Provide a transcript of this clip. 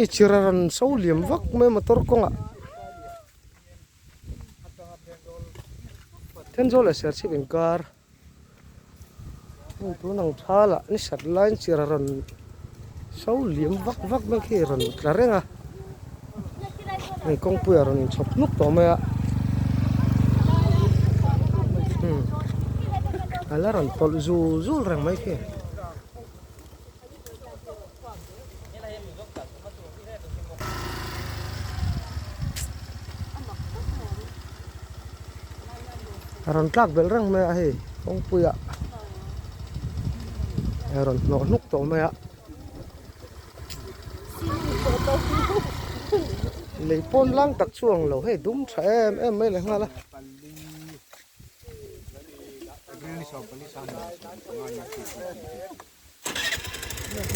chiraran sau liam vak me motor konga ten zole ser chipin kar tu nang thala ni sat line chiraran sau liam vak vak bang khi ron tlarenga ni kong pu ron chop nuk to me ala ron tol zul rang mai khi ron tlak bel rang me a he kong pu ya ron no nuk to me a lấy pon lang tak chuang lo he dum tha em mai le ngala